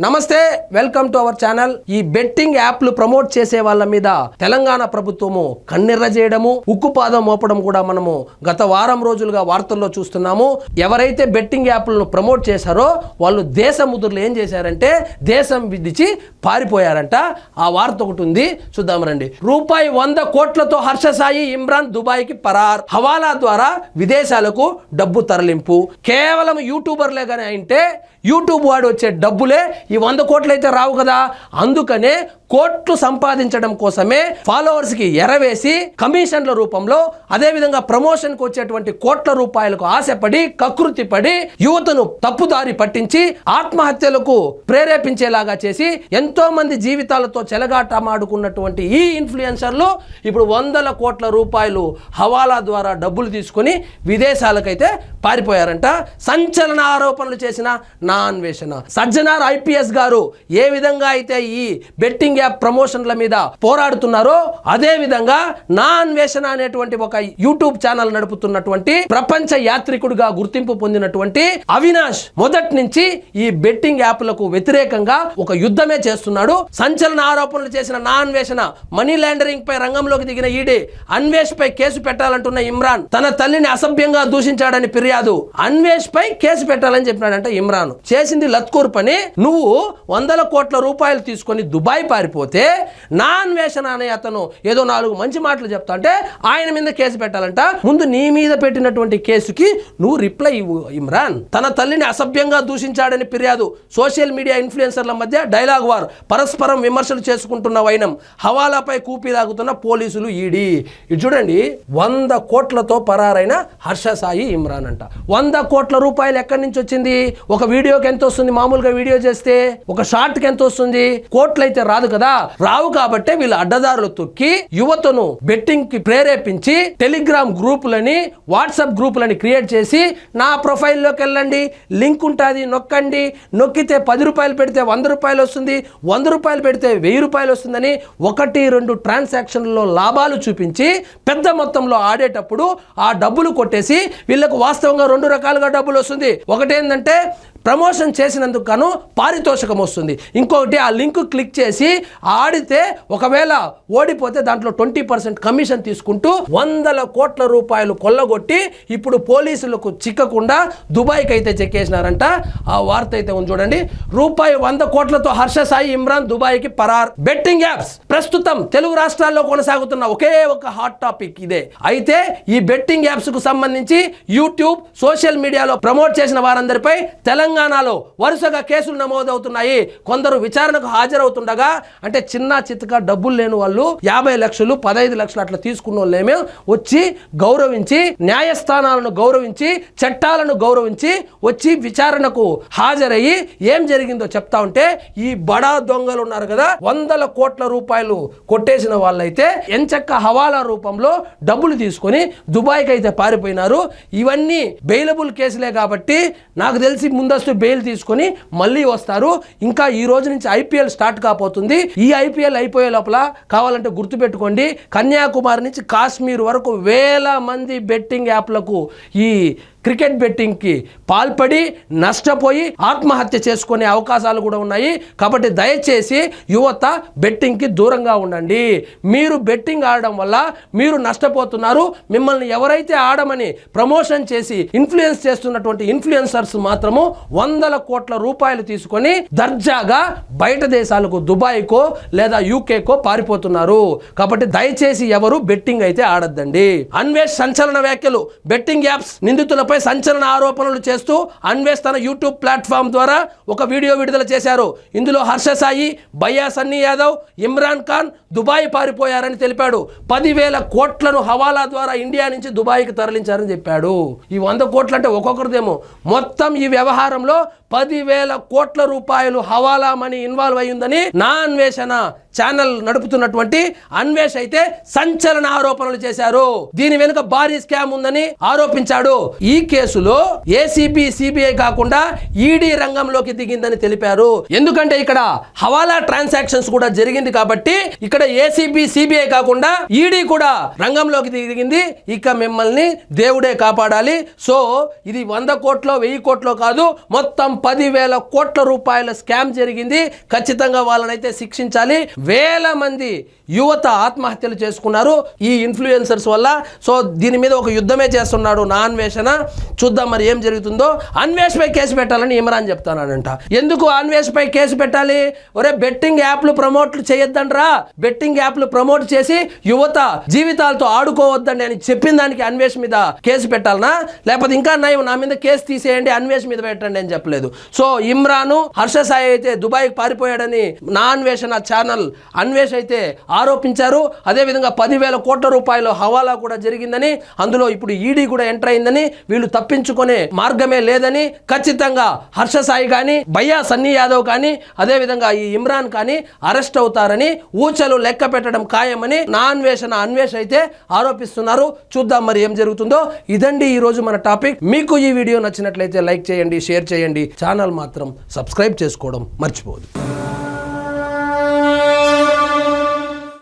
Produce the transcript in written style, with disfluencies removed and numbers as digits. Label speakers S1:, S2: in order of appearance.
S1: నమస్తే, welcome to our channel. ఈ betting యాప్లు ప్రమోట్ చేసే వాళ్ళ మీద తెలంగాణ ప్రభుత్వము కన్నెర్ర చేయడము, ఉక్కుపాదం మోపడం కూడా మనము గత వారం రోజులుగా వార్తల్లో చూస్తున్నాము. ఎవరైతే బెట్టింగ్ యాప్లను ప్రమోట్ చేశారో వాళ్ళు దేశ ముదురులు ఏం చేశారంటే దేశం విడిచి పారిపోయారంట. ఆ వార్త ఒకటి ఉంది, చూద్దాం రండి. రూపాయి 100 కోట్లతో హర్షసాయి ఇమ్రాన్ దుబాయ్కి పరార్. హవాలా ద్వారా విదేశాలకు డబ్బు తరలింపు. కేవలం యూట్యూబర్లే కానీ అంటే యూట్యూబ్ వాడు వచ్చే డబ్బులే ఈ 100 కోట్లు అయితే రావు కదా. అందుకనే కోట్లు సంపాదించడం కోసమే ఫాలోవర్స్ కి ఎరవేసి కమిషన్ల రూపంలో, అదేవిధంగా ప్రమోషన్కి వచ్చేటువంటి కోట్ల రూపాయలకు ఆశపడి కకృతి పడి యువతను తప్పుదారి పట్టించి ఆత్మహత్యలకు ప్రేరేపించేలాగా చేసి ఎంతో మంది జీవితాలతో చెలగాటమాడుకున్నటువంటి ఈ ఇన్ఫ్లుయెన్సర్లు ఇప్పుడు 100 కోట్ల రూపాయలు హవాలా ద్వారా డబ్బులు తీసుకొని విదేశాలకైతే పారిపోయారంట. సంచలన ఆరోపణలు చేసిన నా అన్వేషణ సజ్జనార్ ఐపీఎస్ గారు ఏ విధంగా అయితే ఈ బెట్టింగ్ యాప్ ప్రమోషన్ల మీద పోరాడుతున్నారో అదే విధంగా నా అన్వేషణ అనేటువంటి ఒక యూట్యూబ్ ఛానల్ నడుపుతున్నటువంటి ప్రపంచ యాత్రికుడిగా గుర్తింపు పొందినటువంటి అవినాష్ మొదటి నుంచి ఈ బెట్టింగ్ యాప్లకు వ్యతిరేకంగా ఒక యుద్ధమే చేస్తున్నాడు. సంచలన ఆరోపణలు చేసిన నా అన్వేషణ మనీ లాండరింగ్ పై రంగంలోకి దిగిన ఈడీ అన్వేష్ పై కేసు పెట్టాలంటున్న ఇమ్రాన్ తన తల్లిని అసభ్యంగా దూషించాడని ఫిర్యాదు. అన్వేష్ పై కేసు పెట్టాలని చెప్పినాడంట ఇమ్రాన్. చేసింది లత్కూర్ పని. నువ్వు 100 కోట్ల రూపాయలు తీసుకొని దుబాయ్ పారిపోతే నా అన్వేషణ అనే అతను ఏదో 4 మంచి మాటలు చెప్తా అంటే ఆయన మీద కేసు పెట్టాలంట. ముందు నీ మీద పెట్టినటువంటి కేసుకి నువ్వు రిప్లై ఇవ్వు ఇమ్రాన్. తన తల్లిని అసభ్యంగా దూషించాడని ఫిర్యాదు. సోషల్ మీడియా ఇన్ఫ్లుయెన్సర్ల మధ్య డైలాగ్ వార్. పరస్పరం విమర్శలు చేసుకుంటున్న వైనం. హవాలాపై కూపీలాగుతున్న పోలీసులు, ఈడీ. ఇది చూడండి, 100 కోట్లతో పరారైన హర్షసాయి ఇమ్రాన్ అంట. 100 కోట్ల రూపాయలు ఎక్కడి నుంచి వచ్చింది? ఒక వీడియోకి ఎంత వస్తుంది? మామూలుగా వీడియో చేస్తే ఒక షార్ట్ కి ఎంత వస్తుంది? కోట్లు అయితే రాదు కదా. రావు కాబట్టే వీళ్ళు అడ్డదారులు తొక్కి యువతను బెట్టింగ్ కి ప్రేరేపించి టెలిగ్రామ్ గ్రూపులని, వాట్సాప్ గ్రూపులని క్రియేట్ చేసి నా ప్రొఫైల్లోకి వెళ్ళండి, లింక్ ఉంటుంది, నొక్కండి, నొక్కితే 10 రూపాయలు పెడితే 100 రూపాయలు వస్తుంది, 100 రూపాయలు పెడితే 1000 రూపాయలు వస్తుందని 1-2 ట్రాన్సాక్షన్లలో లాభాలు చూపించి పెద్ద మొత్తంలో ఆడేటప్పుడు ఆ డబ్బులు కొట్టేసి వీళ్ళకు వాస్తవంగా 2 రకాలుగా డబ్బులు వస్తుంది. ఒకటేంటంటే ప్రమోషన్ చేసినందుకు గాను పారితోషికం వస్తుంది. ఇంకొకటి ఆ లింక్ క్లిక్ చేసి ఆడితే ఒకవేళ ఓడిపోతే దాంట్లో 20% కమిషన్ తీసుకుంటూ 100 కోట్ల రూపాయలు కొల్లగొట్టి ఇప్పుడు పోలీసులకు చిక్కకుండా దుబాయ్కి అయితే చెక్కేసినారంట. ఆ వార్త అయితే ఉంది చూడండి. రూపాయి 100 కోట్లతో హర్షసాయి ఇమ్రాన్ దుబాయ్కి పరార్. బెట్టింగ్ యాప్స్ ప్రస్తుతం తెలుగు రాష్ట్రాల్లో కొనసాగుతున్న ఒకే ఒక హాట్ టాపిక్ ఇదే. అయితే ఈ బెట్టింగ్ యాప్స్ కు సంబంధించి యూట్యూబ్, సోషల్ మీడియాలో ప్రమోట్ చేసిన వారందరిపై తెలంగాణలో వరుసగా కేసులు నమోదవుతున్నాయి. కొందరు విచారణకు హాజరవుతుండగా, అంటే చిన్న చితక డబ్బులు లేని వాళ్ళు 50 లక్షలు 15 లక్షలు అట్లా తీసుకున్న వాళ్ళేమో వచ్చి గౌరవించి, న్యాయస్థానాలను గౌరవించి, చట్టాలను గౌరవించి వచ్చి విచారణకు హాజరయ్యి ఏం జరిగిందో చెప్తా ఉంటే ఈ బడా దొంగలు ఉన్నారు కదా, 100 కోట్ల రూపాయలు కొట్టేసిన వాళ్ళైతే ఎంచక్క హవాలా రూపంలో డబ్బులు తీసుకొని దుబాయ్కి అయితే పారిపోయినారు. ఇవన్నీ బెయిలబుల్ కేసులే కాబట్టి నాకు తెలిసి ముందస్తు బెయిల్ తీసుకొని మళ్ళీ వస్తారు. ఇంకా ఈ రోజు నుంచి ఐపీఎల్ స్టార్ట్ కాబోతుంది. ఈ ఐపీఎల్ అయిపోయే లోపల కావాలంటే గుర్తుపెట్టుకోండి, కన్యాకుమారి నుంచి కాశ్మీర్ వరకు వేల మంది బెట్టింగ్ యాప్లకు ఈ క్రికెట్ బెట్టింగ్కి పాల్పడి నష్టపోయి ఆత్మహత్య చేసుకునే అవకాశాలు కూడా ఉన్నాయి. కాబట్టి దయచేసి యువత బెట్టింగ్కి దూరంగా ఉండండి. మీరు బెట్టింగ్ ఆడడం వల్ల మీరు నష్టపోతున్నారు. మిమ్మల్ని ఎవరైతే ఆడమని ప్రమోషన్ చేసి ఇన్ఫ్లుయెన్స్ చేస్తున్నటువంటి ఇన్ఫ్లుయెన్సర్స్ మాత్రము 100 కోట్ల రూపాయలు తీసుకొని దర్జాగా బయట దేశాలకు, దుబాయ్కో లేదా యూకేకో పారిపోతున్నారు. కాబట్టి దయచేసి ఎవరు బెట్టింగ్ అయితే ఆడద్దండి. అన్వేష్ సంచలన వ్యాఖ్యలు. బెట్టింగ్ యాప్స్ నిందితులపై సంచలన ఆరోపణలు చేస్తూ అన్వేష్ తన యూట్యూబ్ ప్లాట్ఫామ్ ద్వారా ఒక వీడియో విడుదల చేశారు. ఇందులో హర్షసాయి, భయ్యా సన్నీ యాదవ్, ఇమ్రాన్ ఖాన్ దుబాయ్ పారిపోయారని తెలిపాడు. 10,000 కోట్లను హవాలా ద్వారా ఇండియా నుంచి దుబాయ్కి తరలించారని చెప్పాడు. ఈ 100 కోట్లు అంటే ఒక్కొక్కరిదేమో. మొత్తం ఈ వ్యవహారంలో 10,000 కోట్ల రూపాయలు హవాలా మనీ ఇన్వాల్వ్ అయ్యిందని నా అన్వేషణ ఛానల్ నడుపుతున్నటువంటి అన్వేష్ అయితే సంచలన ఆరోపణలు చేశారు. దీని వెనుక భారీ స్కామ్ ఉందని ఆరోపించాడు. ఈ కేసులో ఏసీబీ సిబిఐ కాకుండా ఈడీ రంగంలోకి దిగిందని తెలిపారు. ఎందుకంటే ఇక్కడ హవాలా ట్రాన్సాక్షన్స్ కూడా జరిగింది కాబట్టి ఇక్కడ ఏసీబీ సిబిఐ కాకుండా ఈడీ కూడా రంగంలోకి దిగింది. ఇక మిమ్మల్ని దేవుడే కాపాడాలి. సో ఇది 100 కోట్లో 1000 కోట్లో కాదు, మొత్తం 10,000 కోట్ల రూపాయల స్కామ్ జరిగింది. ఖచ్చితంగా వాళ్ళనైతే శిక్షించాలి. వేల మంది యువత ఆత్మహత్యలు చేసుకున్నారు ఈ ఇన్ఫ్లుయెన్సర్స్ వల్ల. సో దీని మీద ఒక యుద్ధమే చేస్తున్నాడు నా అన్వేషణ. చూద్దాం మరి ఏం జరుగుతుందో. అన్వేష్ పై కేసు పెట్టాలని ఇమ్రాన్ చెప్తానంట. ఎందుకు అన్వేష్ పై కేసు పెట్టాలి? ఒరే బెట్టింగ్ యాప్లు ప్రమోట్లు చేయొద్దండ్రా, బెట్టింగ్ యాప్లు ప్రమోట్ చేసి యువత జీవితాలతో ఆడుకోవద్దండి అని చెప్పిన దానికి అన్వేష్ మీద కేసు పెట్టాలనా? లేకపోతే ఇంకా నయం నా మీద కేసు తీసేయండి, అన్వేష్ మీద పెట్టండి అని చెప్పలేదు. సో ఇమ్రాను హర్ష సాయి అయితే దుబాయ్కి పారిపోయాడని నా అన్వేషణ ఛానల్ అన్వేష్ అయితే ఆరోపించారు. అదేవిధంగా 10,000 కోట్ల రూపాయల హవాలా కూడా జరిగిందని, అందులో ఇప్పుడు ఈడీ కూడా ఎంటర్ అయిందని, వీళ్ళు తప్పించుకునే మార్గమే లేదని, ఖచ్చితంగా హర్ష సాయి కానీ భయ్యా సన్నీ యాదవ్ కానీ అదేవిధంగా ఈ ఇమ్రాన్ కానీ అరెస్ట్ అవుతారని, ఊచలు లెక్క పెట్టడం ఖాయమని నా అన్వేష్ అయితే ఆరోపిస్తున్నారు. చూద్దాం మరి ఏం జరుగుతుందో. ఇదండి ఈ రోజు మన టాపిక్. మీకు ఈ వీడియో నచ్చినట్లయితే లైక్ చేయండి, షేర్ చేయండి, ఛానల్ మాత్రం సబ్స్క్రైబ్ చేసుకోవడం మర్చిపోవద్దు.